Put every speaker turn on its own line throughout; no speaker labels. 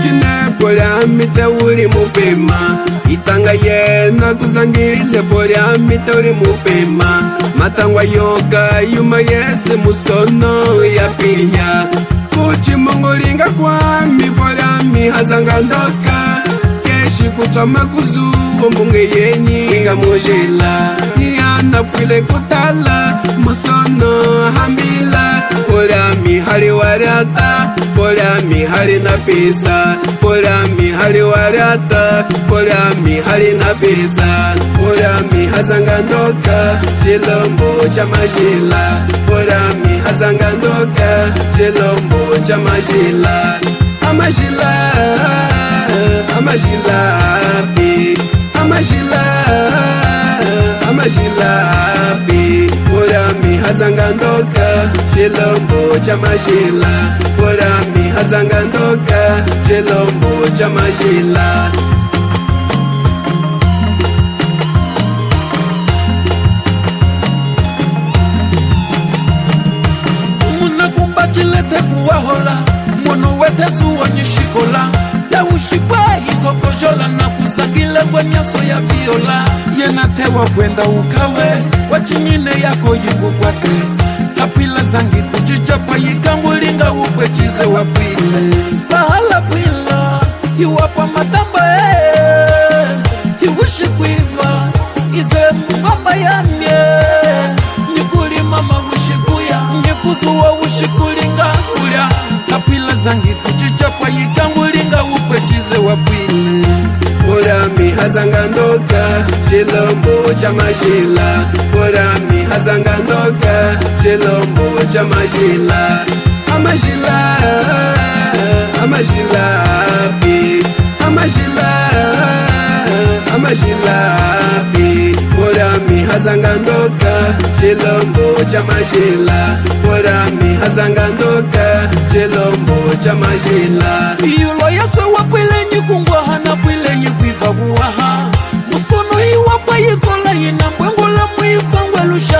kine pola mite uri mupema itanga yena kuzangile pola mite uri mupema matangwa yoka yuma yese musono ya pinya kuchi mongolinga kwa mi pola mi hazanga ndoka keshi kuchama kuzuo mbunge yenyi inga mujila yana pwile kutala musono hambila pola mi hali warata pola mi hali na pesa pola mi hali warata pola mi hali na pesa pola mi hazanga ndoka chilombo cha majila pola mi hazanga ndoka chilombo cha majila amajila amajila bi amajila amajila bi pola mi hazanga ndoka chilombo cha majila pola mi hazanga ndoka chilombo cha majila muna kumbachilete kuwahola mono wete zuwa nyishikola tawushikwa ikokojola na kusangile bwenyaso ya viola yenatewa kwenda ukawe wachinyine yako yikukwate kapila zangi kuchichapa yikangulinga ukwechize wapile pahala pwila iwapa matamba iwushikwiva ize mbamba yamye nikulima mabushikuya nikuzuwa wushikulinga kulya kapila zangi kuchichapa yikangulinga ukwechize wapile pola mi hazanga ndoka chilombo cha majila pola mi hazanga ndoka chilombo cha majila amajila amajila bi amajila amajila bi pola mi hazanga ndoka chilombo cha majila pola mi hazanga ndoka chilombo cha majila yulo yaswe wapile nyikungwa hana pile nyikwiva buwaha musono iwapa yikola yina mbwengola mwifangwe lusha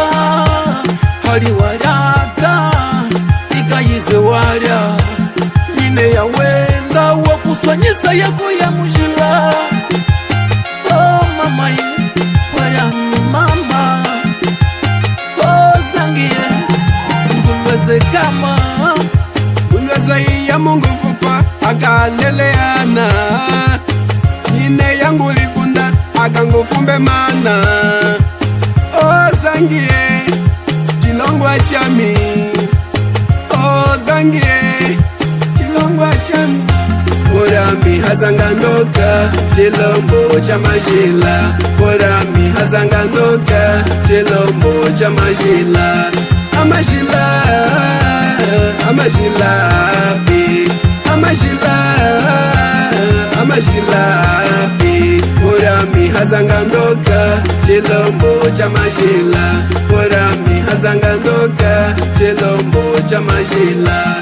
hali walyata ikayize walya nyine ya wenda wakuswanyisa yako ya mujila oh mama waya mama oh zangie ngulweze kama ngulweze ya mungu kupa akaneleana nyine yangu likunda akangufumbe mana o zangie chilongwa chami o zangie chilongwa chami pola mi hazanga ndoka chilombo cha majila pola mi hazanga ndoka chilombo cha majila amajila amajila bi amajila amajila bi pola mi hazanga ndoka chilombo cha majila pola mi hazanga ndoka chilombo cha majila